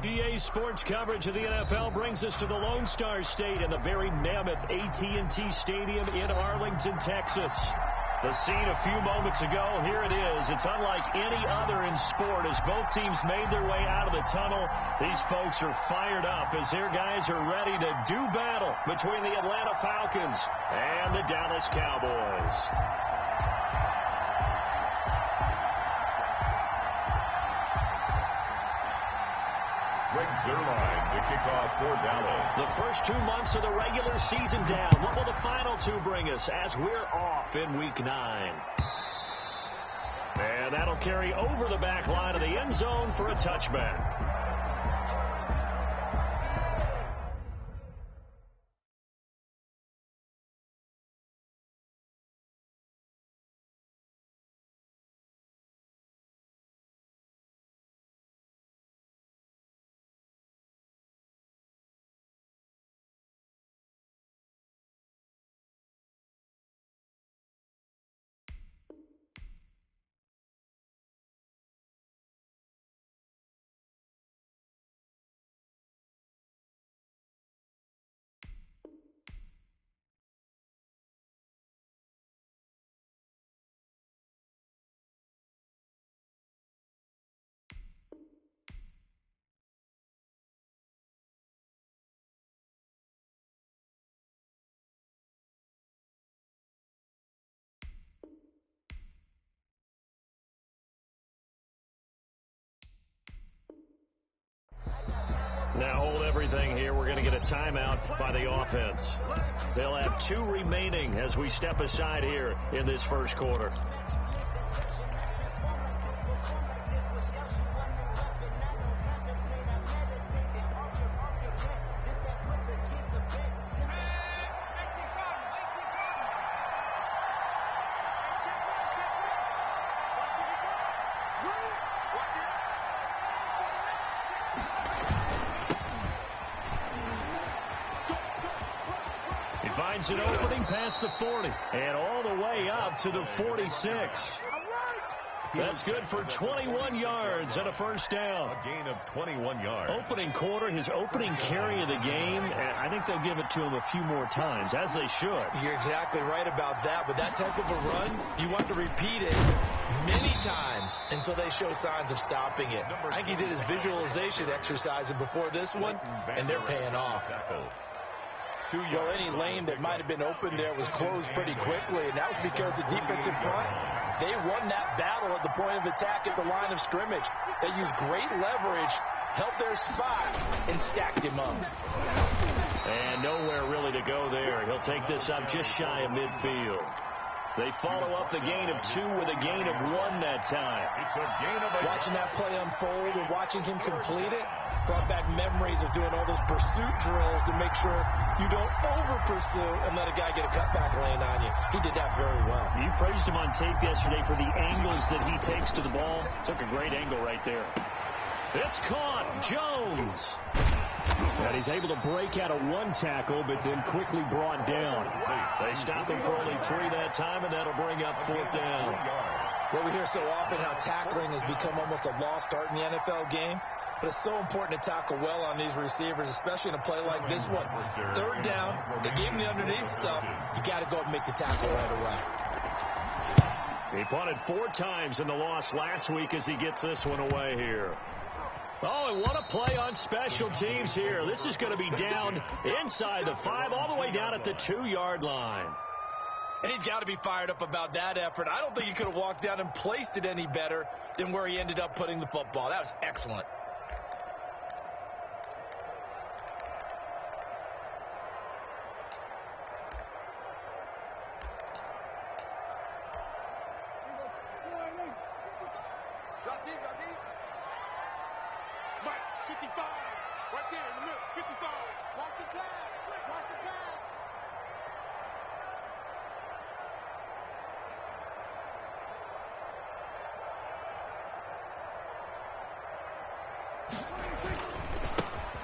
EA Sports coverage of the NFL brings us to the Lone Star State and the very mammoth AT&T Stadium in Arlington, Texas. The scene a few moments ago, here it is. It's unlike any other in sport as both teams made their way out of the tunnel. These folks are fired up as their guys are ready to do battle between the Atlanta Falcons and the Dallas Cowboys. Greg Zuerlein to kick off for Dallas. The first 2 months of the regular season down. What will the final 2 bring us as we're off in Week 9? And that'll carry over the back line of the end zone for a touchback. Now hold everything here. We're going to get a timeout by the offense. They'll have 2 remaining as we step aside here in this first quarter. Finds an opening past the 40 and all the way up to the 46. That's good for 21 yards and a first down. A gain of 21 yards. Opening quarter, his opening carry of the game, and I think they'll give it to him a few more times, as they should. You're exactly right about that, but that type of a run, you want to repeat it many times until they show signs of stopping it. I think he did his visualization exercise before this one, and they're paying off. Well, any lane that might have been open there was closed pretty quickly, and that was because the defensive front, they won that battle at the point of attack at the line of scrimmage. They used great leverage, held their spot, and stacked him up. And nowhere really to go there. He'll take this up just shy of midfield. They follow up the gain of 2 with a gain of 1 that time. It's a gain of a... Watching that play unfold and watching him complete it brought back memories of doing all those pursuit drills to make sure you don't over-pursue and let a guy get a cutback lane on you. He did that very well. You praised him on tape yesterday for the angles that he takes to the ball. Took a great angle right there. It's caught. Jones. And he's able to break out of 1 tackle, but then quickly brought down. They stop him for only 3 that time, and that'll bring up 4th down. Well, we hear so often how tackling has become almost a lost art in the NFL game. But it's so important to tackle well on these receivers, especially in a play like this one. 3rd down, they gave him the underneath stuff. You got to go and make the tackle right away. He punted 4 times in the loss last week as he gets this one away here. Oh, and what a play on special teams here. This is going to be down inside the 5, all the way down at the 2-yard line. And he's got to be fired up about that effort. I don't think he could have walked down and placed it any better than where he ended up putting the football. That was excellent.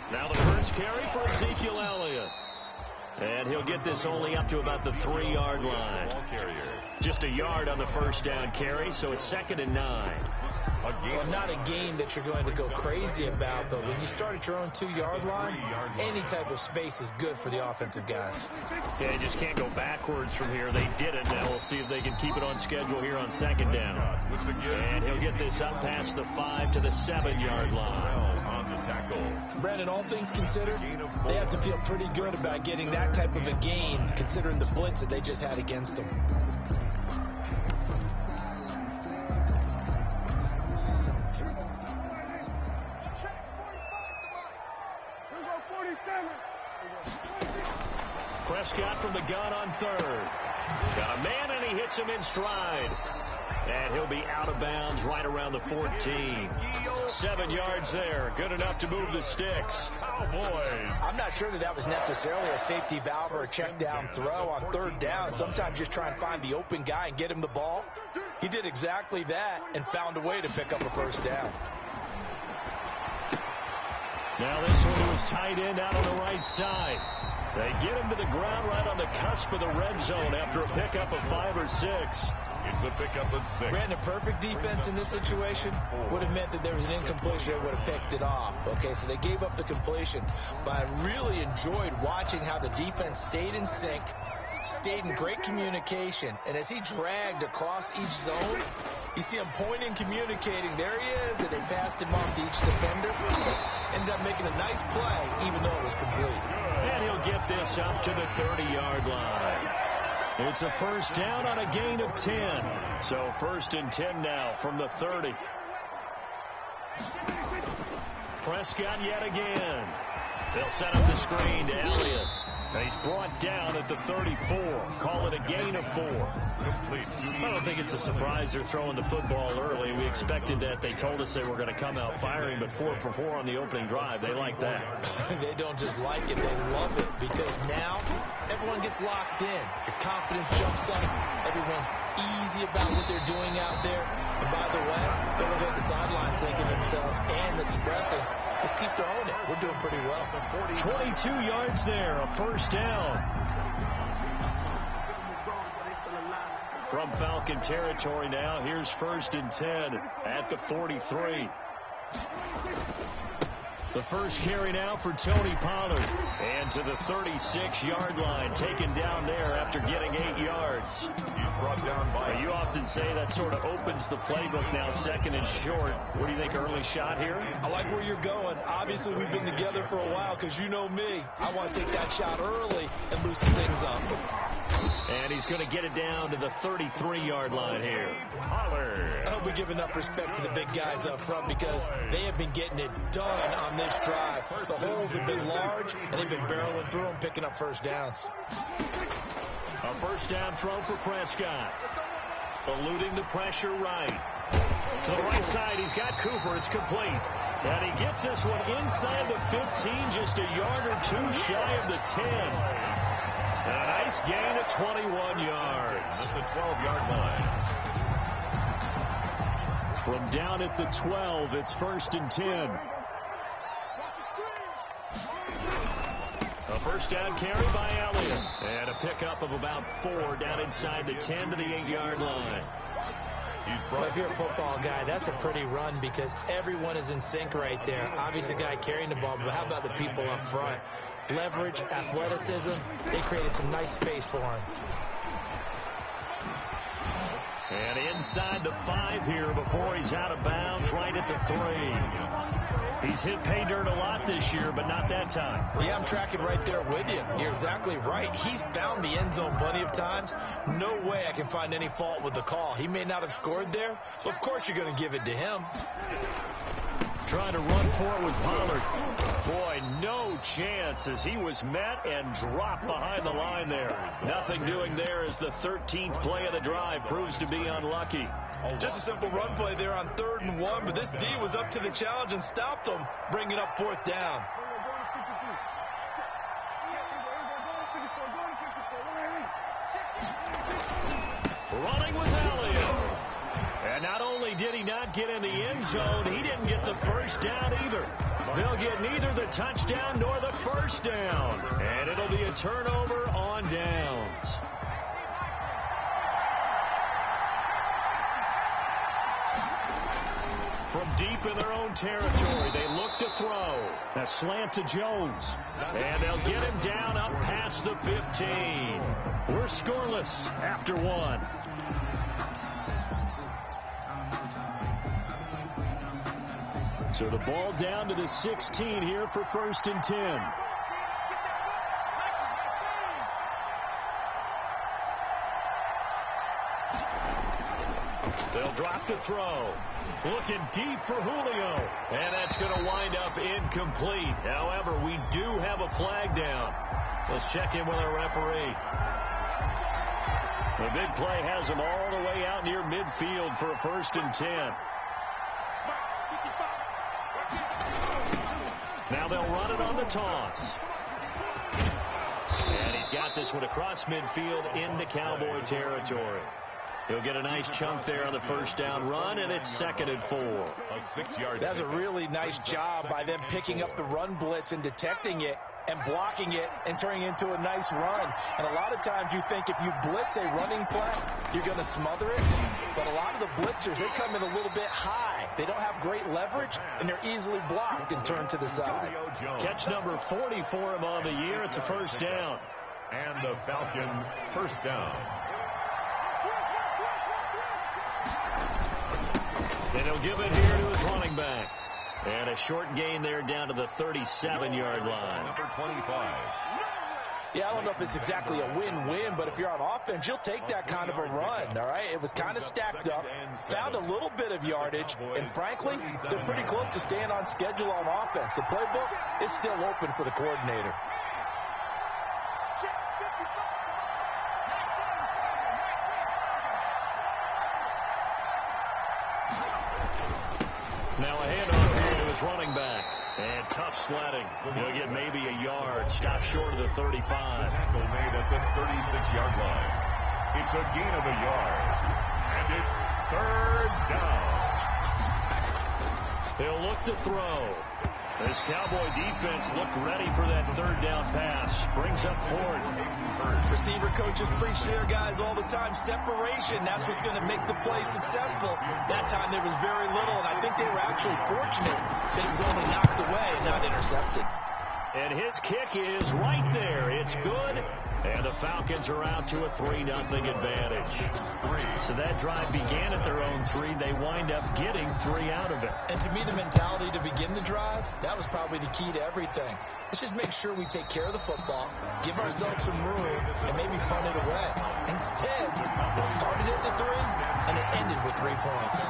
Now the first carry for Ezekiel Elliott. And he'll get this only up to about the 3-yard line. Just a yard on the first down carry, so it's 2nd and 9. Well, not a gain that you're going to go crazy about, but when you start at your own 2-yard line, any type of space is good for the offensive guys. Yeah, you just can't go backwards from here. They did it. Now we'll see if they can keep it on schedule here on second down. And he'll get this up past the 5 to the 7-yard line. On the tackle. Brandon, all things considered, they have to feel pretty good about getting that type of a gain, considering the blitz that they just had against them. Prescott from the gun on third. Got a man, and he hits him in stride. And he'll be out of bounds right around the 14. 7 yards there. Good enough to move the sticks. Cowboys. I'm not sure that was necessarily a safety valve or a check down throw on third down. Sometimes just try and find the open guy and get him the ball. He did exactly that and found a way to pick up a first down. Now this one was tight end out on the right side. They get him to the ground right on the cusp of the red zone after a pickup of 5 or 6. It's a pickup of 6. Brandon, perfect defense in this situation would have meant that there was an incompletion that would have picked it off. Okay, so they gave up the completion. But I really enjoyed watching how the defense stayed in sync, stayed in great communication. And as he dragged across each zone, you see him pointing, communicating. There he is, and they passed him off to each defender. Ended up making a nice play, even though it was complete. And he'll get this up to the 30-yard line. It's a first down on a gain of 10. So first and 10 now from the 30. Prescott yet again. They'll set up the screen to Elliott. And he's brought down at the 34. Call it a gain of 4. I don't think it's a surprise they're throwing the football early. We expected that. They told us they were going to come out firing, but 4 for 4 on the opening drive. They like that. They don't just like it, they love it, because now everyone gets locked in. Your confidence jumps up. Everyone's easy about what they're doing out there. And by the way, they're looking at the sideline thinking to themselves and expressing, let's keep throwing it. We're doing pretty well. 22 yards there, a first down. From Falcon territory now, here's first and 10 at the 43. The first carry now for Tony Pollard. And to the 36-yard line, taken down there after getting 8 yards. He's brought down by... You often say that sort of opens the playbook now, second and short. What do you think, early shot here? I like where you're going. Obviously, we've been together for a while, because you know me. I want to take that shot early and loosen things up. And he's going to get it down to the 33-yard line here. Pollard. I hope we give enough respect to the big guys up front, because they have been getting it done on this drive. The holes have been large, and they've been barreling through them, picking up first downs. A first down throw for Prescott. Eluding the pressure right. To the right side, he's got Cooper. It's complete. And he gets this one inside the 15, just a yard or two shy of the 10. And a nice gain of 21 yards. At the 12-yard line. From down at the 12, it's first and 10. A first down carry by Elliott. And a pickup of about 4 down inside the 10 to the 8-yard line. Well, if you're a football guy, that's a pretty run, because everyone is in sync right there. Obviously, the guy carrying the ball, but how about the people up front? Leverage, athleticism, they created some nice space for him. And inside the 5 here before he's out of bounds, right at the 3. He's hit pay dirt a lot this year, but not that time. Yeah, I'm tracking right there with you. You're exactly right. He's found the end zone plenty of times. No way I can find any fault with the call. He may not have scored there, but of course you're going to give it to him. Trying to run for it with Pollard. Boy, no chance, as he was met and dropped behind the line there. Nothing doing there as the 13th play of the drive proves to be unlucky. Just a simple run play there on 3rd and 1, but this D was up to the challenge and stopped him, bringing up 4th down. Running with Elliott. And not only did he not get in the end zone, he didn't get the first down either. They'll get neither the touchdown nor the first down. And it'll be a turnover on downs. from deep in their own territory. They look to throw. A slant to Jones. And they'll get him down up past the 15. We're scoreless after one. So the ball down to the 16 here for 1st and 10. They'll drop the throw. Looking deep for Julio. And that's going to wind up incomplete. However, we do have a flag down. Let's check in with our referee. The big play has them all the way out near midfield for a 1st and 10. Now they'll run it on the toss. And he's got this one across midfield into Cowboy territory. He'll get a nice chunk there on the 1st down run, and it's 2nd and 4. A 6-yard. That's a really nice job by them picking up the run blitz and detecting it and blocking it and turning it into a nice run. And a lot of times you think if you blitz a running play, you're going to smother it. But a lot of the blitzers, they come in a little bit high. They don't have great leverage, and they're easily blocked and turned to the side. Catch number 40 for him on the year. It's a 1st down. And the Falcon 1st down. And he'll give it here to his running back. And a short gain there down to the 37-yard line. Number 25. Yeah, I don't know if it's exactly a win-win, but if you're on offense, you'll take that kind of a run, all right? It was kind of stacked up, found a little bit of yardage, and frankly, they're pretty close to staying on schedule on offense. The playbook is still open for the coordinator. Now a handoff here to his running back. And tough sledding. He'll get maybe a yard. Stop short of the 35. Tackle made at the 36-yard line. It's a gain of a yard. And it's 3rd down. They'll look to throw. This Cowboy defense looked ready for that 3rd down pass. Brings up 4th. Receiver coaches preach to their guys all the time. Separation, that's what's going to make the play successful. That time there was very little, and I think they were actually fortunate that it was only knocked away and not intercepted. And his kick is right there. It's good. And the Falcons are out to a 3-0 advantage. So that drive began at their own 3. They wind up getting 3 out of it. And to me, the mentality to begin the drive, that was probably the key to everything. Let's just make sure we take care of the football, give ourselves some room, and maybe punt it away. Instead, it started at the 3, and it ended with 3 points.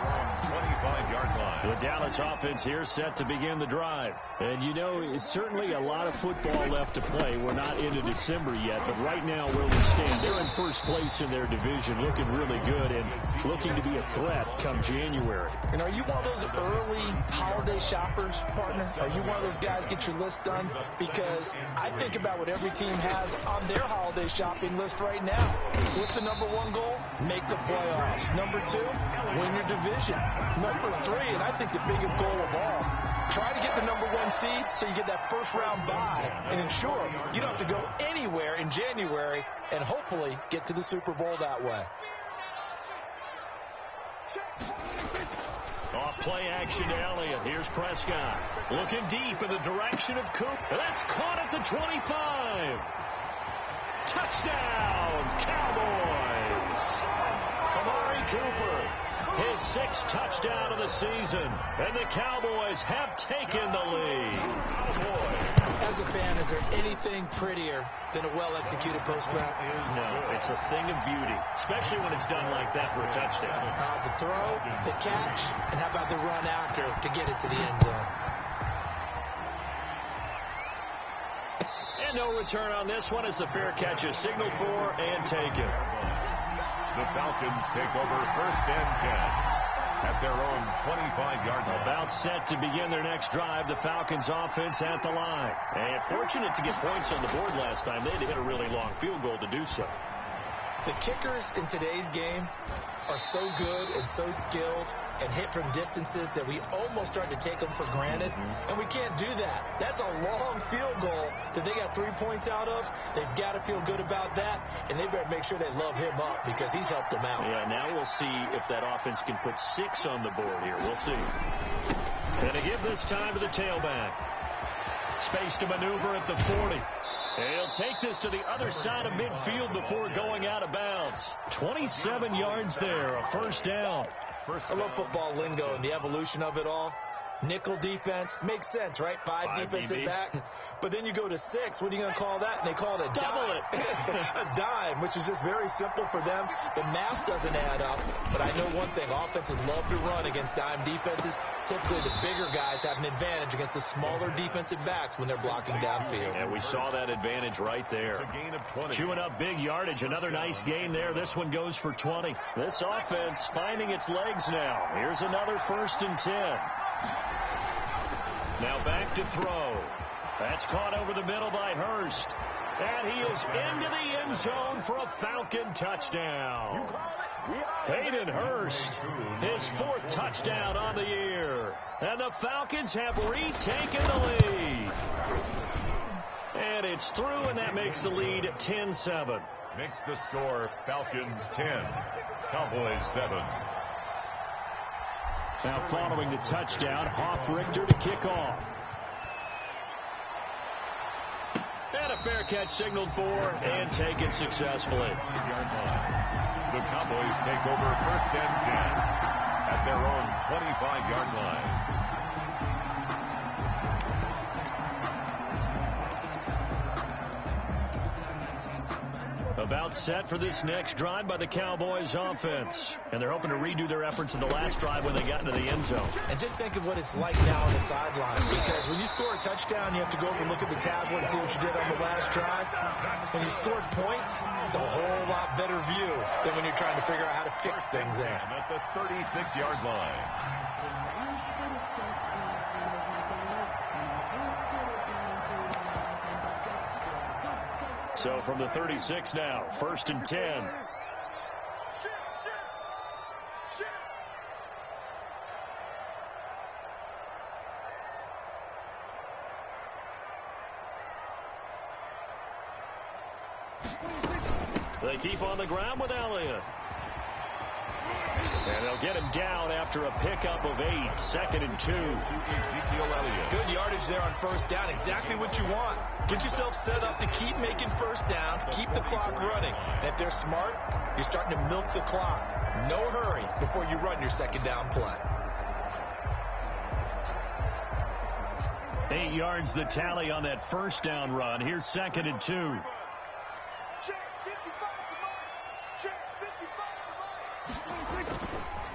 25-yard line. The Dallas offense here set to begin the drive. And, you know, it's certainly a lot of football left to play. We're not into December yet, but right now where we stand, they're in 1st place in their division, looking really good and looking to be a threat come January. And are you one of those early holiday shoppers, partner? Are you one of those guys get your list done? Because I think about what every team has on their holiday shopping list right now. What's the number 1 goal? Make the playoffs. Number 2, win your division. Number 3, and I think the biggest goal of all, try to get the number 1 seed so you get that 1st round bye and ensure you don't have to go anywhere in January and hopefully get to the Super Bowl that way. Off play action to Elliott. Here's Prescott. Looking deep in the direction of Coop. That's caught at the 25. Touchdown, Cowboys. Amari Cooper, his 6th touchdown of the season. And the Cowboys have taken the lead. As a fan, is there anything prettier than a well-executed post-route? No, it's a thing of beauty, especially when it's done like that for a touchdown. The throw, the catch, and how about the run after to get it to the end zone? And no return on this one as the fair catch is signaled for and taken. The Falcons take over 1st and 10. At their own 25-yard line. About set to begin their next drive. The Falcons offense at the line. And fortunate to get points on the board last time. They had to hit a really long field goal to do so. The kickers in today's game are so good and so skilled and hit from distances that we almost start to take them for granted, and we can't do that. That's a long field goal that they got 3 points out of. They've got to feel good about that, and they better make sure they love him up because he's helped them out. Yeah, now we'll see if that offense can put 6 on the board here. We'll see. And to give this time to the tailback. Space to maneuver at the 40. He'll take this to the other side of midfield before going out of bounds. 27 yards there, a first down. I love football lingo and the evolution of it all. Nickel defense makes sense, right? 5 defensive backs. But then you go to 6. What are you going to call that? And they call it a dime. A dime, which is just very simple for them. The math doesn't add up. But I know one thing. Offenses love to run against dime defenses. Typically, the bigger guys have an advantage against the smaller defensive backs when they're blocking downfield. And we saw that advantage right there. It's a gain of 20. Chewing up big yardage. Another nice gain there. This one goes for 20. This offense finding its legs now. Here's another 1st and 10. Now back to throw. That's caught over the middle by Hurst. And he is into the end zone for a Falcon touchdown. Hayden Hurst, his 4th touchdown on the year. And the Falcons have retaken the lead. And it's through, and that makes the lead 10-7. Makes the score Falcons 10, Cowboys 7. Now following the touchdown, Hoff-Richter to kick off. And a fair catch signaled for and taken successfully. The Cowboys take over 1st and 10 at their own 25-yard line. About set for this next drive by the Cowboys offense. And they're hoping to redo their efforts in the last drive when they got into the end zone. And just think of what it's like now on the sideline. Because when you score a touchdown, you have to go over and look at the tablet and see what you did on the last drive. When you scored points, it's a whole lot better view than when you're trying to figure out how to fix things there. And at the 36-yard line. So from the 36 now, 1st and 10. They keep on the ground with Elliott. And they'll get him down after a pickup of 8, 2nd and 2. Good yardage there on 1st down. Exactly what you want. Get yourself set up to keep making 1st downs, keep the clock running. And if they're smart, you're starting to milk the clock. No hurry before you run your 2nd down play. 8 yards the tally on that 1st down run. Here's 2nd and 2.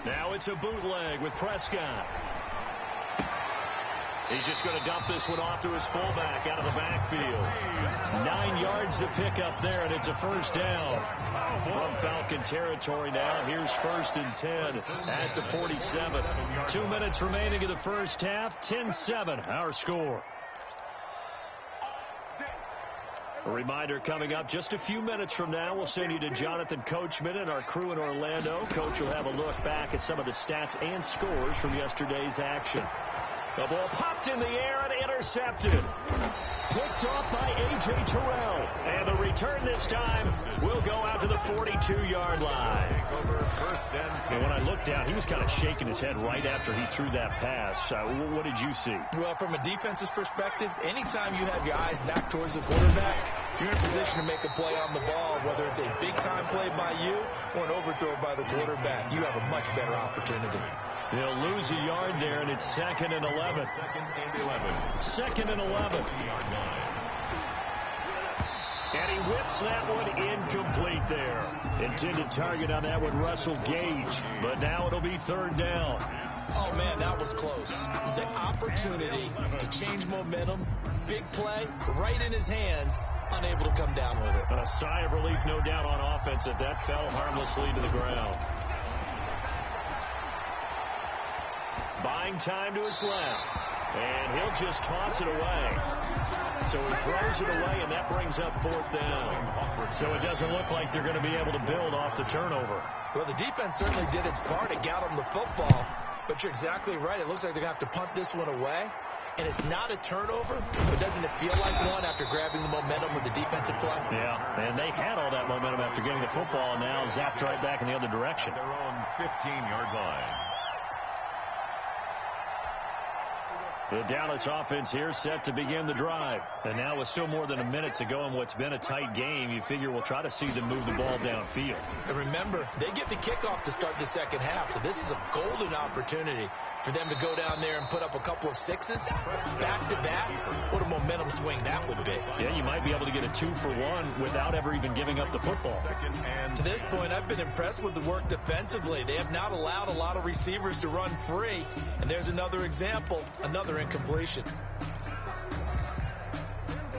Now it's a bootleg with Prescott. He's just going to dump this one off to his fullback out of the backfield. 9 yards to pick up there, and it's a 1st down. From Falcon territory now, here's 1st and 10 at the 47. 2 minutes remaining in the first half, 10-7, our score. A reminder coming up just a few minutes from now, we'll send you to Jonathan Coachman and our crew in Orlando. Coach will have a look back at some of the stats and scores from yesterday's action. The ball popped in the air and intercepted. Picked off by A.J. Terrell. And the return this time will go out to the 42-yard line. And when I looked down, he was kind of shaking his head right after he threw that pass. What did you see? Well, from a defense's perspective, anytime you have your eyes back towards the quarterback, you're in a position to make a play on the ball, whether it's a big-time play by you or an overthrow by the quarterback. You have a much better opportunity. They'll lose a yard there, and it's 2nd and 11. 2nd and 11. And he whips that one incomplete there. Intended target on that one, Russell Gage. But now it'll be 3rd down. Oh, man, that was close. The opportunity to change momentum, big play, right in his hands, unable to come down with it. A sigh of relief, no doubt, on offense that fell harmlessly to the ground. Buying time to his left. And he'll just toss it away. So he throws it away, and that brings up 4th down. So it doesn't look like they're going to be able to build off the turnover. Well, the defense certainly did its part. It got them the football. But you're exactly right. It looks like they're going to have to punt this one away. And it's not a turnover, but doesn't it feel like one after grabbing the momentum with the defensive play? Yeah, and they had all that momentum after getting the football, and now zapped right back in the other direction. Their own 15-yard line. The Dallas offense here set to begin the drive. And now with still more than a minute to go in what's been a tight game, you figure we'll try to see them move the ball downfield. And remember, they get the kickoff to start the second half, so this is a golden opportunity for them to go down there and put up a couple of sixes back-to-back. What a momentum swing that would be. Yeah, you might be able to get a 2-for-1 without ever even giving up the football. To this point, I've been impressed with the work defensively. They have not allowed a lot of receivers to run free. And there's another example, another incompletion.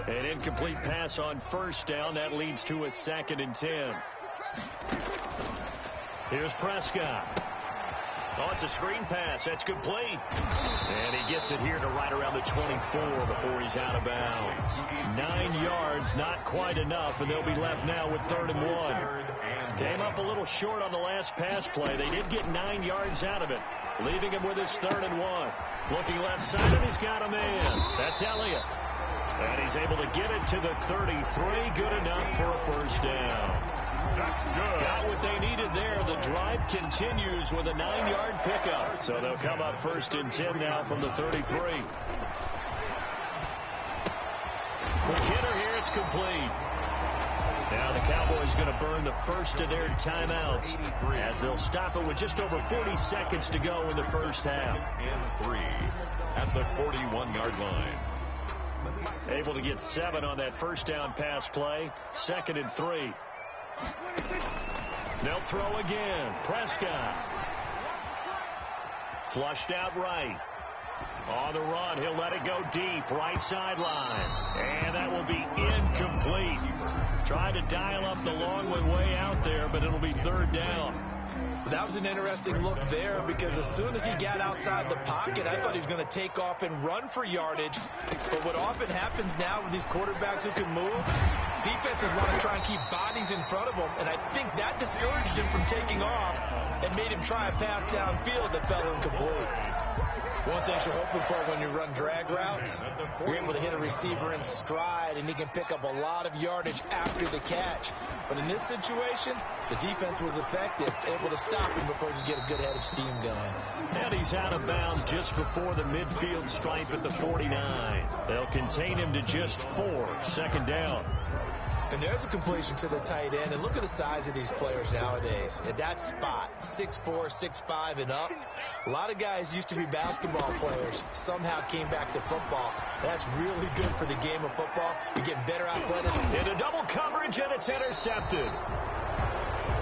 An incomplete pass on 1st down. That leads to a 2nd and 10. Here's Prescott. Oh, it's a screen pass. That's complete. And he gets it here to right around the 24 before he's out of bounds. 9 yards, not quite enough, and they'll be left now with 3rd and 1. Came up a little short on the last pass play. They did get 9 yards out of it, leaving him with his 3rd and 1. Looking left side, and he's got a man. That's Elliott. And he's able to get it to the 33. Good enough for a 1st down. That's good. Got what they needed there. The drive continues with a 9-yard pickup. So they'll come up 1st and 10 now from the 33. For Kidder here, it's complete. Now the Cowboys going to burn the first of their timeouts as they'll stop it with just over 40 seconds to go in the first half. And 3 at the 41-yard line. Able to get 7 on that 1st down pass play. 2nd and 3. They'll throw again. Prescott. Flushed out right. On the run, he'll let it go deep. Right sideline. And that will be incomplete. Tried to dial up the long one way out there, but it'll be 3rd down. That was an interesting look there because as soon as he got outside the pocket, I thought he was going to take off and run for yardage. But what often happens now with these quarterbacks who can move, defenses want to try and keep bodies in front of them, and I think that discouraged him from taking off and made him try a pass downfield that fell incomplete. One thing you're hoping for when you run drag routes, you're able to hit a receiver in stride, and he can pick up a lot of yardage after the catch. But in this situation, the defense was effective, able to stop him before he could get a good head of steam going. And he's out of bounds just before the midfield stripe at the 49. They'll contain him to just 4. 2nd down. And there's a completion to the tight end. And look at the size of these players nowadays. At that spot, 6'4", 6'5", and up. A lot of guys used to be basketball players. Somehow came back to football. That's really good for the game of football. You get better athleticism. Into double coverage, and it's intercepted.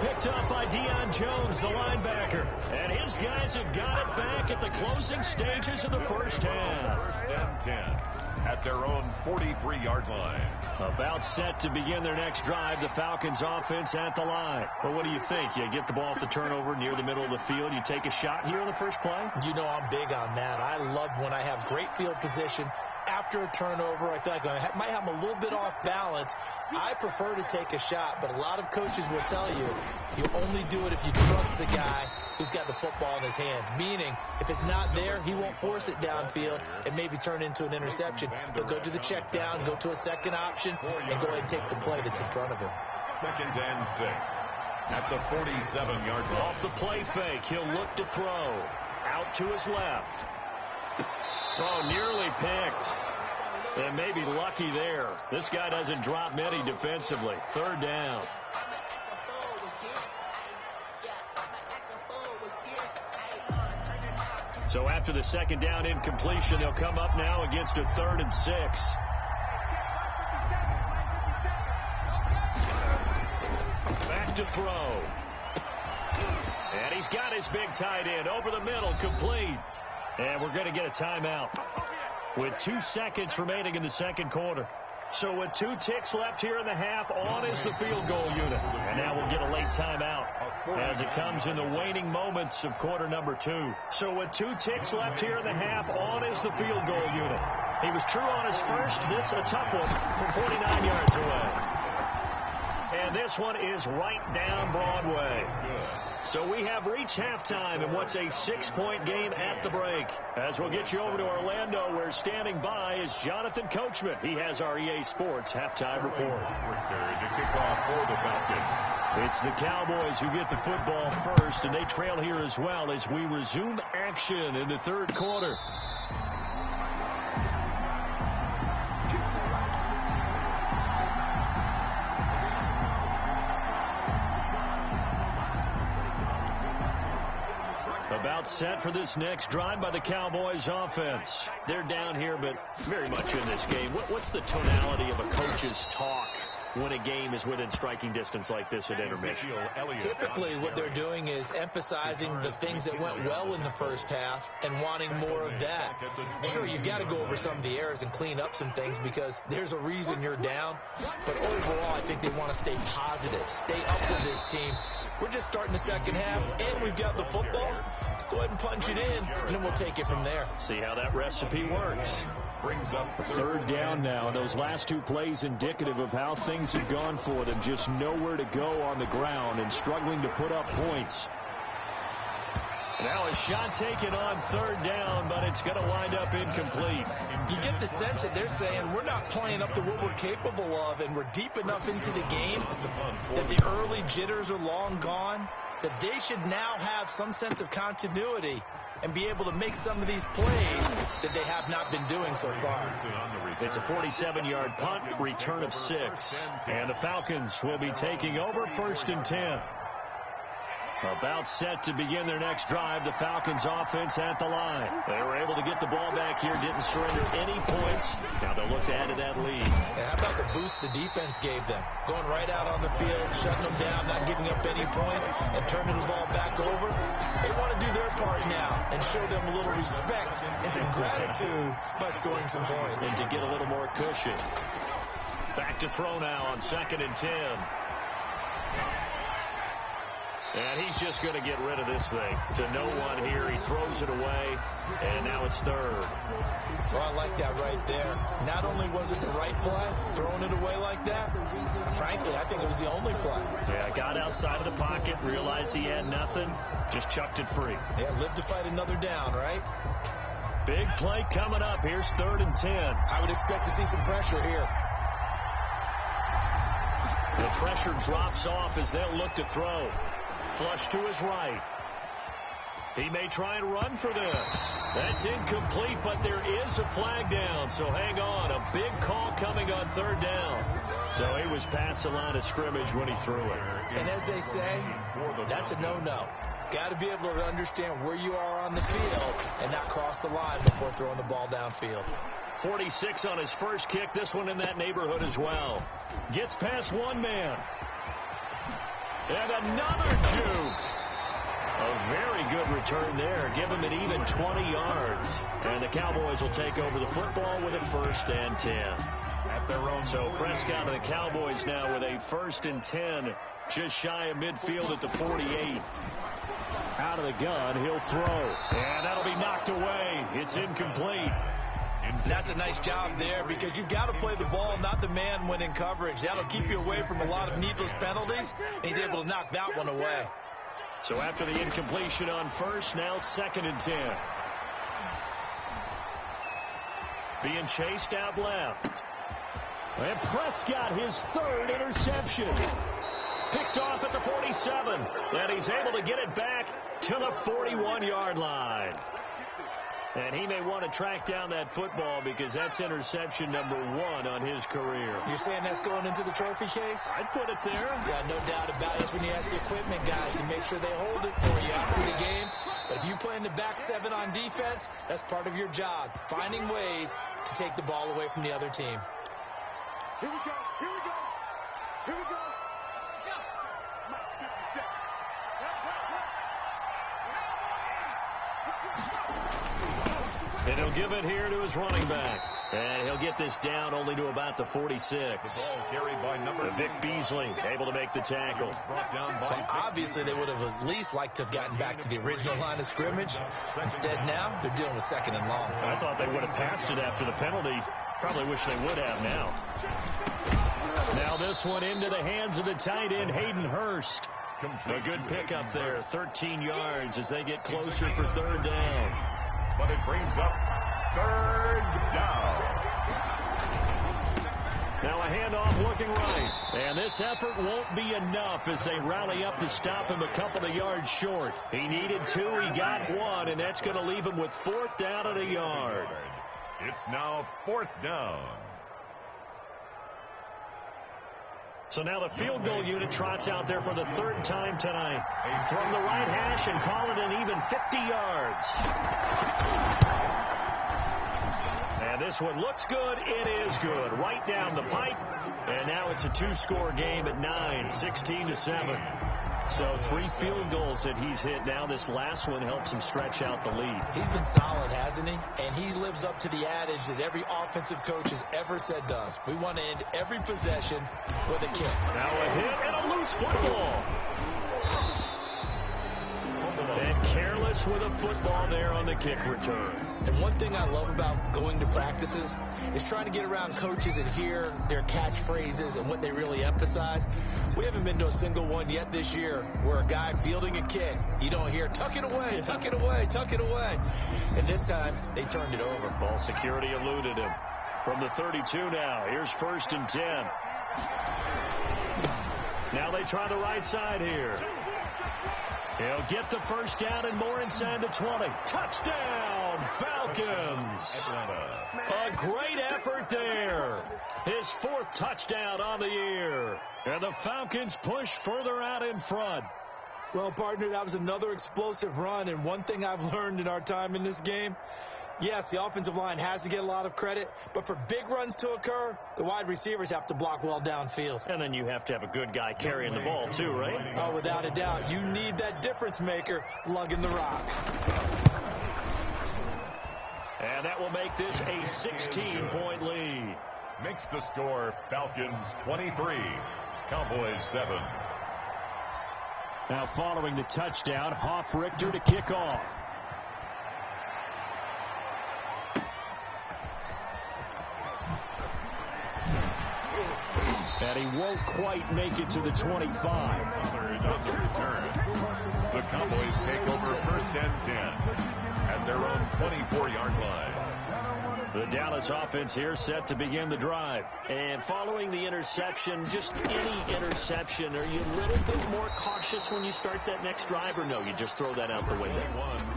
Picked up by Deion Jones, the linebacker. And his guys have got it back at the closing stages of the first half. 1st and 10 at their own 43-yard line. About set to begin their next drive, the Falcons offense at the line. Well, what do you think? You get the ball off the turnover near the middle of the field. You take a shot here on the first play? You know I'm big on that. I love when I have great field position. After a turnover, I feel like I might have them a little bit off balance. I prefer to take a shot, but a lot of coaches will tell you you only do it if you trust the guy who's got the football in his hands. Meaning, if it's not there, he won't force it downfield and maybe turn into an interception. He'll go to the check down, go to a second option, and go ahead and take the play that's in front of him. 2nd and 6 at the 47-yard line. Off the play fake, he'll look to throw. Out to his left. Oh, nearly picked. And maybe lucky there. This guy doesn't drop many defensively. 3rd down. So after the 2nd down incompletion, they'll come up now against a 3rd and 6. Back to throw. And he's got his big tight end over the middle, complete. And we're going to get a timeout with 2 seconds remaining in the second quarter. So with 2 ticks left here in the half, on is the field goal unit. And now we'll get a late timeout as it comes in the waning moments of quarter number 2. So with 2 ticks left here in the half, on is the field goal unit. He was true on his first. This a tough one from 49 yards away. And this one is right down Broadway. So we have reached halftime in what's a 6-point game at the break. As we'll get you over to Orlando, where standing by is Jonathan Coachman. He has our EA Sports halftime report. The kickoff for the Falcons. It's the Cowboys who get the football first, and they trail here as well as we resume action in the third quarter. About set for this next drive by the Cowboys offense. They're down here, but very much in this game. What's the tonality of a coach's talk when a game is within striking distance like this at intermission? Typically, what they're doing is emphasizing the things that went well in the first half and wanting more of that. Sure, you've got to go over some of the errors and clean up some things because there's a reason you're down. But overall, I think they want to stay positive, stay up with this team. We're just starting the second half, and we've got the football. Let's go ahead and punch it in, and then we'll take it from there. See how that recipe works. Brings up third down now. Those last 2 plays indicative of how things have gone for them. Just nowhere to go on the ground and struggling to put up points. Now a shot taken on third down, but it's going to wind up incomplete. You get the sense that they're saying we're not playing up to what we're capable of, and we're deep enough into the game that the early jitters are long gone, that they should now have some sense of continuity and be able to make some of these plays that they have not been doing so far. It's a 47-yard punt, return of 6. And the Falcons will be taking over 1st and 10. About set to begin their next drive, the Falcons offense at the line. They were able to get the ball back here, didn't surrender any points. Now they'll look to add to that lead. Yeah, how about the boost the defense gave them? Going right out on the field, shutting them down, not giving up any points, and turning the ball back over. They want to do their part now and show them a little respect and some gratitude by scoring some points. And to get a little more cushion. Back to throw now on 2nd and 10. And he's just going to get rid of this thing to no one here. He throws it away, and now it's third. Well, I like that right there. Not only was it the right play, throwing it away like that, frankly, I think it was the only play. Yeah, got outside of the pocket, realized he had nothing, just chucked it free. Yeah, live to fight another down, right? Big play coming up. Here's 3rd and 10. I would expect to see some pressure here. The pressure drops off as they'll look to throw. Flush to his right. He may try and run for this. That's incomplete, but there is a flag down, so hang on. A big call coming on 3rd down. So he was past the line of scrimmage when he threw it. And as they say, that's a no-no. Got to be able to understand where you are on the field and not cross the line before throwing the ball downfield. 46 on his first kick. This one in that neighborhood as well. Gets past one man. And another juke. A very good return there. Give him an even 20 yards. And the Cowboys will take over the football with a 1st and 10. At their own. So Prescott and the Cowboys now with a 1st and 10. Just shy of midfield at the 48. Out of the gun, he'll throw. And that'll be knocked away. It's incomplete. That's a nice job there because you've got to play the ball, not the man when in coverage. That'll keep you away from a lot of needless penalties. And he's able to knock that one away. So after the incompletion on 1st, now 2nd and 10. Being chased out left. And Prescott, his 3rd interception. Picked off at the 47. And he's able to get it back to the 41-yard line. And he may want to track down that football because that's interception number 1 on his career. You're saying that's going into the trophy case? I'd put it there. Yeah, no doubt about it. That's when you ask the equipment guys to make sure they hold it for you after the game. But if you play in the back 7 on defense, that's part of your job, finding ways to take the ball away from the other team. Here we go. Here we go. Here we go. And he'll give it here to his running back. And he'll get this down only to about the 46. The ball carried by number Vic Beasley able to make the tackle. Brought down by Well, obviously, they would have at least liked to have gotten back to the original line of scrimmage. Instead, now they're dealing with second and long. I thought they would have passed it after the penalty. Probably wish they would have now. Now this one into the hands of the tight end, Hayden Hurst. A good pickup there, 13 yards as they get closer for third down. But it brings up third down. Now a handoff looking right. And this effort won't be enough as they rally up to stop him a couple of yards short. He needed 2, he got 1, and that's going to leave him with fourth down and a yard. It's now fourth down. So now the field goal unit trots out there for the third time tonight. From the right hash and call it an even 50 yards. And this one looks good. It is good. Right down the pipe. And now it's a 2-score game at 9, 16-7. So 3 field goals that he's hit. Now this last one helps him stretch out the lead. He's been solid, hasn't he? And he lives up to the adage that every offensive coach has ever said to us. We want to end every possession with a kick. Now a hit and a loose football. And careless with a football there on the kick return. And one thing I love about going to practices is trying to get around coaches and hear their catchphrases and what they really emphasize. We haven't been to a single one yet this year where a guy fielding a kick, you don't hear, tuck it away, tuck it away, tuck it away. And this time, they turned it over. Ball security eluded him. From the 32 now, here's 1st and 10. Now they try the right side here. He'll get the first down and more inside the 20. Touchdown, Falcons. A great effort there. His 4th touchdown on the year. And the Falcons push further out in front. Well, partner, that was another explosive run. And one thing I've learned in our time in this game, yes, the offensive line has to get a lot of credit, but for big runs to occur, the wide receivers have to block well downfield. And then you have to have a good guy carrying the ball too, right? Oh, without a doubt. You need that difference maker lugging the rock. And that will make this a 16-point lead. Makes the score Falcons 23, Cowboys 7. Now following the touchdown, Hoff-Richter to kick off. And he won't quite make it to the 25. On the return, the Cowboys take over 1st and 10 at their own 24-yard line. The Dallas offense here set to begin the drive. And following the interception, just any interception, are you a little bit more cautious when you start that next drive, or no, you just throw that out the window?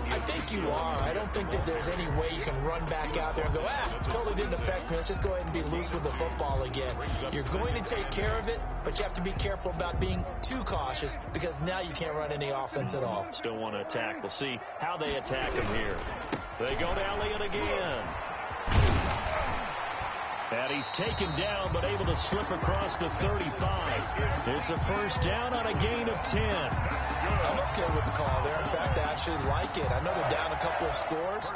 I think you are. I don't think that there's any way you can run back out there and go, totally didn't affect me. Let's just go ahead and be loose with the football again. You're going to take care of it, but you have to be careful about being too cautious because now you can't run any offense at all. Still want to attack. We'll see how they attack him here. They go to Elliott again. And he's taken down, but able to slip across the 35. It's a first down on a gain of 10. I'm okay with the call there. In fact, I actually like it. I know they're down a couple of scores,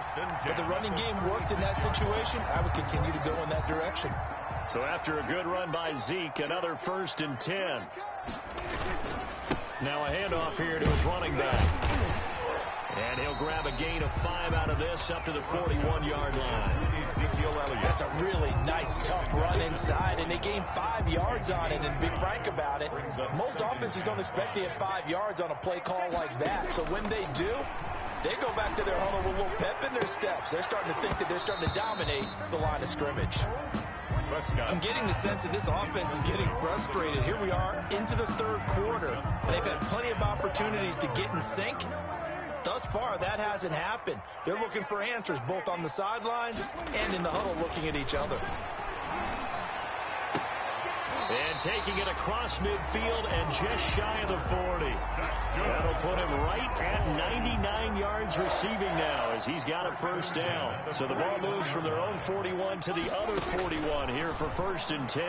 but the running game worked in that situation. I would continue to go in that direction. So after a good run by Zeke, another 1st and 10. Now a handoff here to his running back. And he'll grab a gain of 5 out of this up to the 41-yard line. That's a really nice, tough run inside, and they gained 5 yards on it. And to be frank about it, most offenses don't expect to get 5 yards on a play call like that. So when they do, they go back to their huddle with a little pep in their steps. They're starting to think that they're starting to dominate the line of scrimmage. I'm getting the sense that this offense is getting frustrated. Here we are into the 3rd quarter, and they've had plenty of opportunities to get in sync. Thus far, that hasn't happened. They're looking for answers both on the sidelines and in the huddle looking at each other. And taking it across midfield and just shy of the 40. That'll put him right at 99 yards receiving now as he's got a first down. So the ball moves from their own 41 to the other 41 here for 1st and 10.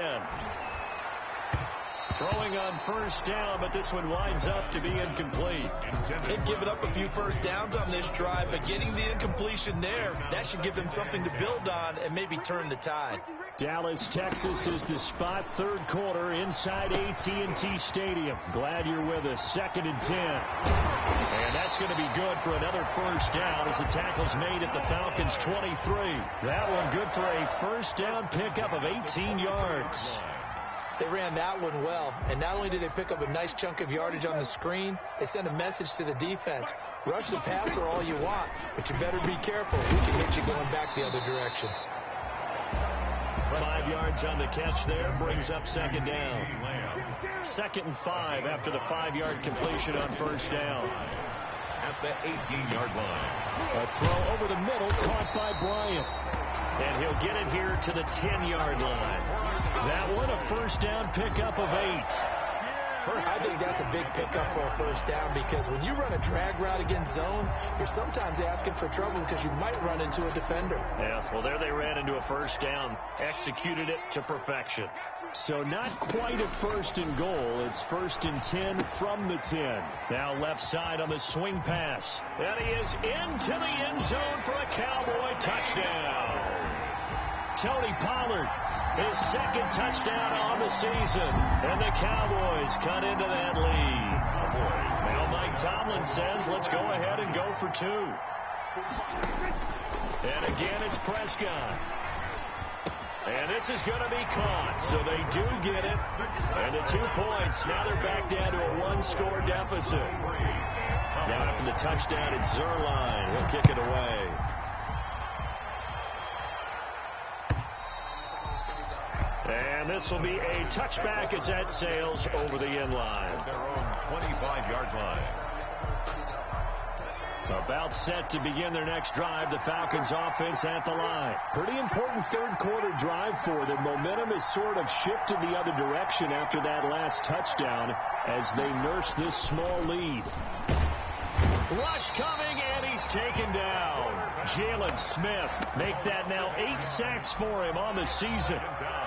Throwing on first down, but this one winds up to be incomplete. They've given up a few first downs on this drive, but getting the incompletion there, that should give them something to build on and maybe turn the tide. Dallas, Texas is the spot, third quarter inside AT&T Stadium. Glad you're with us. 2nd and 10. And that's going to be good for another first down as the tackle's made at the Falcons' 23. That one good for a first down pickup of 18 yards. They ran that one well, and not only did they pick up a nice chunk of yardage on the screen, they sent a message to the defense. Rush the passer all you want, but you better be careful. We can hit you going back the other direction. 5 yards on the catch there, brings up 2nd down. 2nd and 5 after the 5-yard completion on first down. At the 18-yard line. A throw over the middle, caught by Bryant. And he'll get it here to the 10-yard line. That one, a first down pickup of 8. I think that's a big pickup for a first down because when you run a drag route against zone, you're sometimes asking for trouble because you might run into a defender. Yeah, well, there they ran into a first down, executed it to perfection. So not quite a 1st and goal. It's 1st and 10 from the 10. Now left side on the swing pass. And he is into the end zone for a Cowboy touchdown. Tony Pollard, his 2nd touchdown on the season. And the Cowboys cut into that lead. Now Mike Tomlin says, let's go ahead and go for 2. And again, it's Prescott. And this is going to be caught, so they do get it. And the 2 points, now they're back down to a 1-score deficit. Now after the touchdown, it's Zerline. He'll kick it away. And this will be a touchback as that sails over the end line. Their own 25-yard line. About set to begin their next drive. The Falcons offense at the line. Pretty important third quarter drive for them. Momentum has sort of shifted the other direction after that last touchdown as they nurse this small lead. Rush coming, and he's taken down. Jalen Smith make that now 8 sacks for him on the season.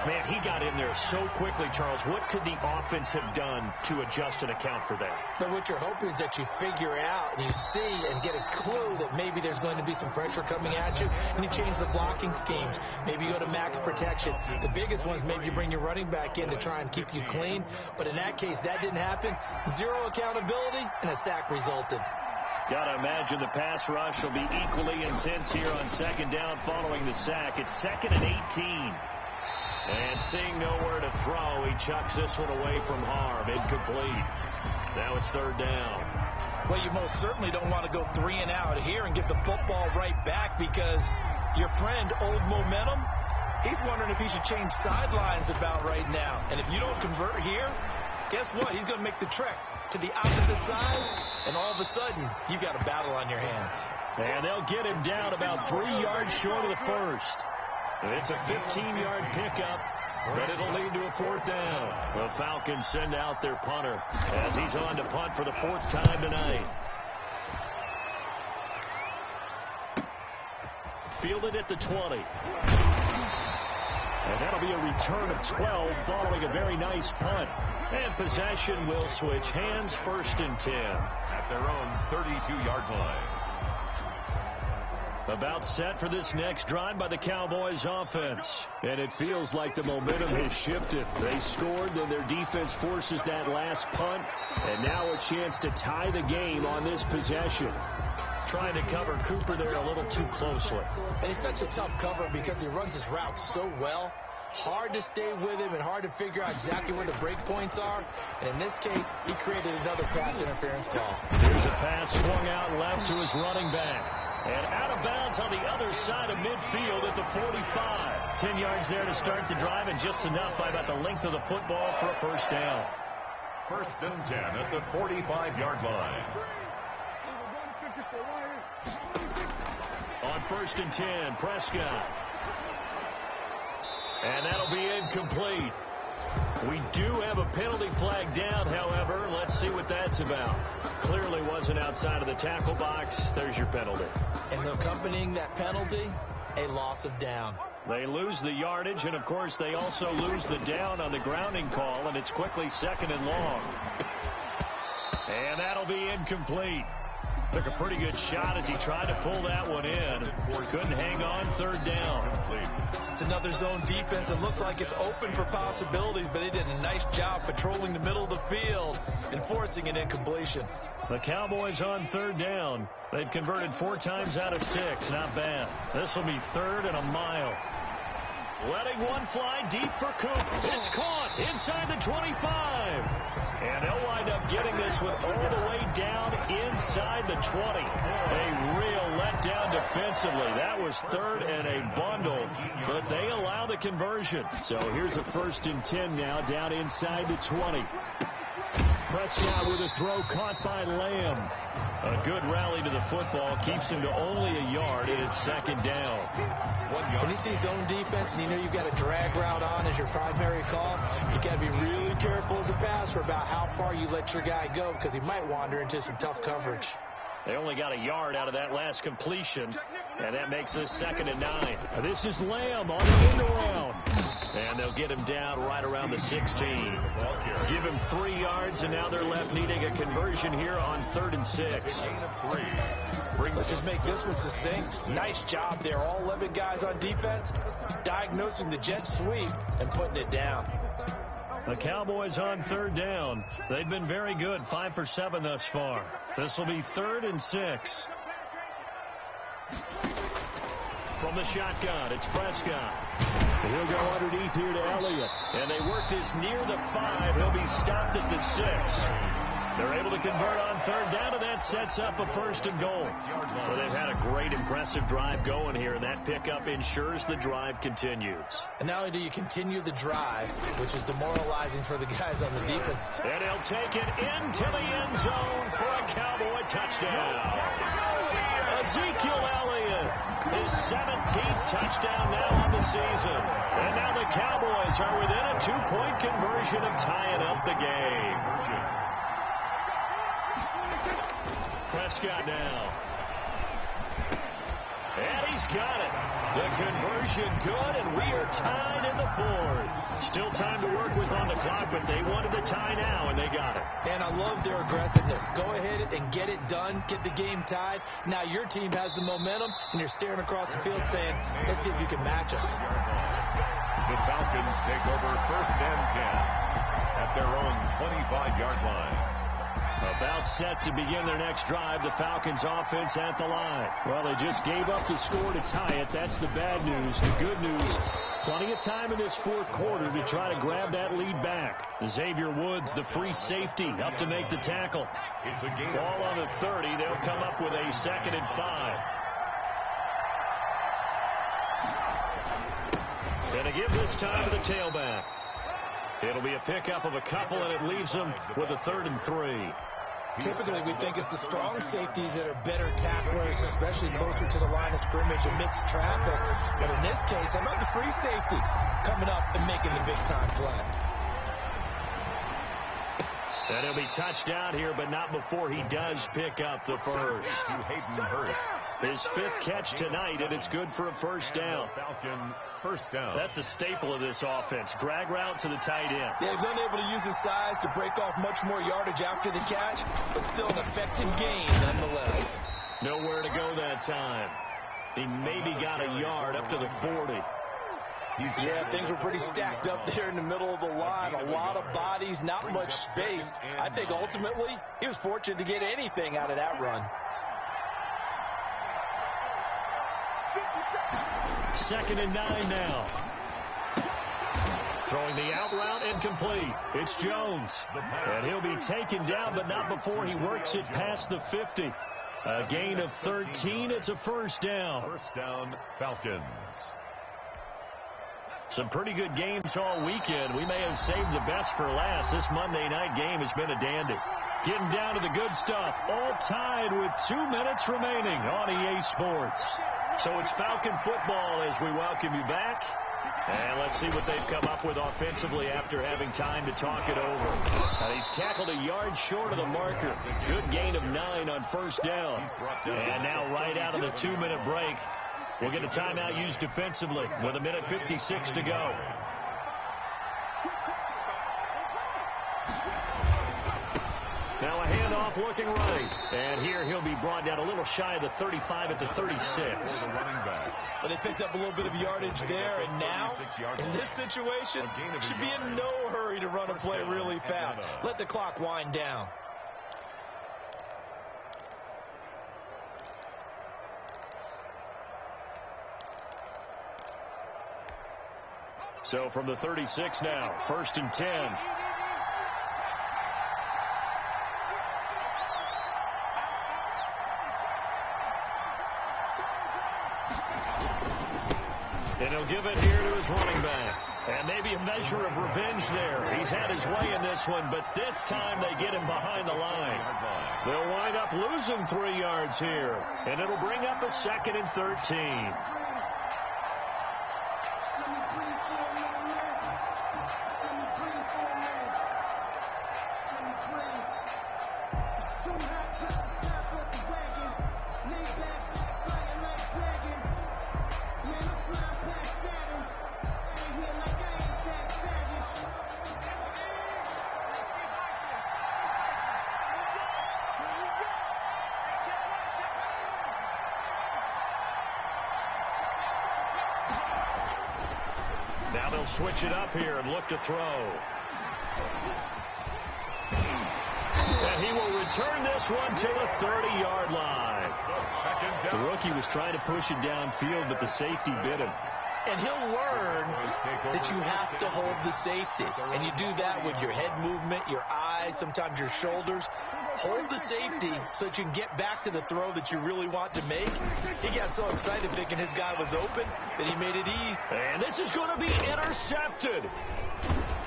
Man, he got in there so quickly, Charles. What could the offense have done to adjust and account for that? But what you're hoping is that you figure out and you see and get a clue that maybe there's going to be some pressure coming at you, and you change the blocking schemes. Maybe you go to max protection. The biggest one is maybe you bring your running back in to try and keep you clean. But in that case, that didn't happen. 0 accountability, and a sack resulted. Got to imagine the pass rush will be equally intense here on 2nd down following the sack. It's 2nd and 18. And seeing nowhere to throw, he chucks this one away from harm. Incomplete. Now it's 3rd down. Well, you most certainly don't want to go 3 and out here and get the football right back because your friend, Old Momentum, he's wondering if he should change sidelines about right now. And if you don't convert here, guess what? He's going to make the trek to the opposite side, and all of a sudden, you've got a battle on your hands. And they'll get him down about 3 yards short of the first. It's a 15-yard pickup, but it'll lead to a 4th down. The Falcons send out their punter as he's on to punt for the 4th time tonight. Fielded at the 20. And that'll be a return of 12 following a very nice punt. And possession will switch hands, 1st and 10. At their own 32-yard line. About set for this next drive by the Cowboys offense. And it feels like the momentum has shifted. They scored, then their defense forces that last punt. And now a chance to tie the game on this possession. Trying to cover Cooper there a little too closely. And it's such a tough cover because he runs his route so well. Hard to stay with him and hard to figure out exactly where the break points are. And in this case, he created another pass interference call. Here's a pass swung out left to his running back. And out of bounds on the other side of midfield at the 45. 10 yards there to start the drive, and just enough by about the length of the football for a first down. 1st and 10 at the 45-yard line. On 1st and 10, Prescott. And that'll be incomplete. We do have a penalty flag down, however. Let's see what that's about. Clearly wasn't outside of the tackle box. There's your penalty. And accompanying that penalty, a loss of down. They lose the yardage, and, of course, they also lose the down on the grounding call, and it's quickly 2nd and long. And that'll be incomplete. Took a pretty good shot as he tried to pull that one in. Couldn't hang on, 3rd down. It's another zone defense. It looks like it's open for possibilities, but they did a nice job patrolling the middle of the field and forcing an incompletion. The Cowboys on 3rd down. They've converted 4 times out of 6. Not bad. This will be 3rd and a mile. Letting one fly deep for Coop. It's caught inside the 25. And they'll wind up getting this one all the way down inside the 20. A real letdown defensively. That was 3rd and a bundle, but they allow the conversion. So here's a 1st and 10 now down inside the 20. Prescott with a throw caught by Lamb. A good rally to the football keeps him to only a yard, and it's 2nd down. When you see zone defense and you know you've got a drag route on as your primary call, you got to be really careful as a passer about how far you let your guy go because he might wander into some tough coverage. They only got a yard out of that last completion, and that makes this 2nd and 9. This is Lamb on the end around. And they'll get him down right around the 16. Give him 3 yards, and now they're left needing a conversion here on 3rd and 6. Let's just make this one succinct. Nice job there. All 11 guys on defense diagnosing the jet sweep and putting it down. The Cowboys on 3rd down. They've been very good, 5 for 7 thus far. This will be 3rd and 6. From the shotgun, it's Prescott. He'll go underneath here to Elliott. And they work this near the 5. He'll be stopped at the 6. They're able to convert on 3rd down, and that sets up a 1st and goal. So they've had a great, impressive drive going here, and that pickup ensures the drive continues. And not only do you continue the drive, which is demoralizing for the guys on the defense. And he'll take it into the end zone for a Cowboy touchdown. Ezekiel Elliott, his 17th touchdown now on the season. And now the Cowboys are within a 2-point conversion of tying up the game. Prescott now. And he's got it. The conversion good, and we are tied in the 4th. Still time to work with on the clock, but they wanted the tie now, and they got it. And I love their aggressiveness. Go ahead and get it done. Get the game tied. Now your team has the momentum, and you're staring across the field saying, let's see if you can match us. The Falcons take over 1st and 10 at their own 25-yard line. About set to begin their next drive, the Falcons offense at the line. Well, they just gave up the score to tie it. That's the bad news. The good news, plenty of time in this 4th quarter to try to grab that lead back. Xavier Woods, the free safety, up to make the tackle. Ball on the 30. They'll come up with a 2nd and 5. And to give this time to the tailback. It'll be a pickup of a couple, and it leaves them with a 3rd and 3. Typically, we think it's the strong safeties that are better tacklers, especially closer to the line of scrimmage amidst traffic. But in this case, how about the free safety coming up and making the big-time play? And he'll be touched down here, but not before he does pick up the 1st. His 5th catch tonight, and it's good for a 1st down. Falcon 1st down. That's a staple of this offense. Drag route to the tight end. Yeah, he's unable to use his size to break off much more yardage after the catch, but still an effective gain nonetheless. Nowhere to go that time. He maybe got a yard up to the 40. Yeah, things were pretty stacked up there in the middle of the line. A lot of bodies, not much space. I think ultimately he was fortunate to get anything out of that run. 2nd and 9 now. Throwing the out route incomplete. It's Jones. And he'll be taken down, but not before he works it past the 50. A gain of 13. It's a 1st down. 1st down, Falcons. Some pretty good games all weekend. We may have saved the best for last. This Monday night game has been a dandy. Getting down to the good stuff. All tied with 2 minutes remaining on EA Sports. So it's Falcon football as we welcome you back. And let's see what they've come up with offensively after having time to talk it over. He's tackled a yard short of the marker. Good gain of 9 on 1st down. And now right out of the 2-minute break, We'll get a timeout used defensively with 1:56 to go. Now a handoff looking right. And here he'll be brought down a little shy of the 35 at the 36. Well, they picked up a little bit of yardage there, and now, in this situation, should be in no hurry to run a play really fast. Let the clock wind down. So from the 36 now, 1st and 10. And he'll give it here to his running back. And maybe a measure of revenge there. He's had his way in this one, but this time they get him behind the line. They'll wind up losing 3 yards here. And it'll bring up a 2nd and 13. Now they'll switch it up here and look to throw. And he will return this one to the 30-yard line. The rookie was trying to push it downfield, but the safety bit him. And he'll learn that you have to hold the safety. And you do that with your head movement, your eyes, sometimes your shoulders. Hold the safety so that you can get back to the throw that you really want to make. He got so excited thinking his guy was open that he made it easy. And this is going to be intercepted.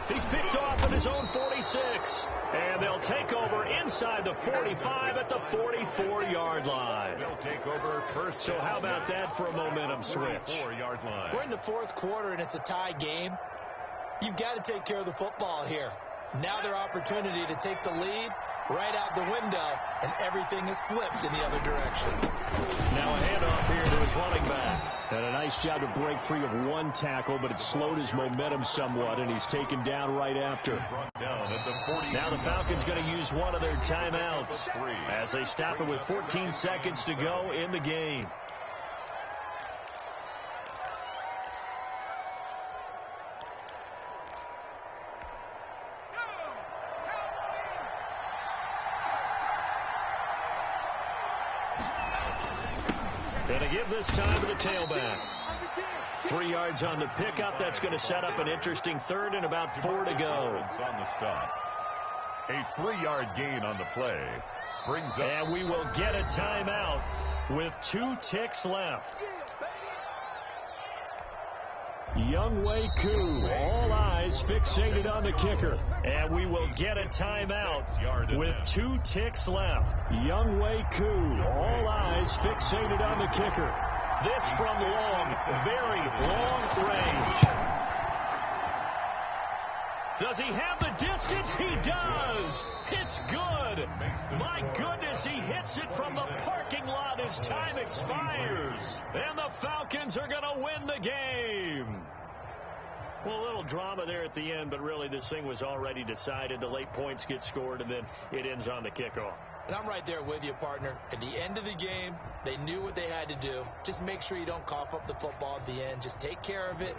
He's picked off at his own 46. And they'll take over inside the 45 at the 44-yard line. They'll take over first. So how about that for a momentum switch? 4-yard line. We're in the 4th quarter, and it's a tie game. You've got to take care of the football here. Now their opportunity to take the lead right out the window, and everything is flipped in the other direction. Now a handoff here to his running back. And a nice job to break free of 1 tackle, but it slowed his momentum somewhat, and he's taken down right after. Now the Falcons going to use one of their timeouts as they stop it with 14 seconds to go in the game. And to give this time to the tailback. 3 yards on the pickup. That's going to set up an interesting 3rd and about 4 to go. On the stop. A 3-yard gain on the play. Brings up. And we will get a timeout with 2 ticks left. Younghoe Koo, all eyes fixated on the kicker. And we will get a timeout with 2 ticks left. Younghoe Koo, all eyes fixated on the kicker. This from long, very long range. Does he have the distance? He does. It's good. My goodness, he hits it from the parking lot as time expires. And the Falcons are going to win the game. Well, a little drama there at the end, but really this thing was already decided. The late points get scored, and then it ends on the kickoff. And I'm right there with you, partner. At the end of the game, they knew what they had to do. Just make sure you don't cough up the football at the end. Just take care of it.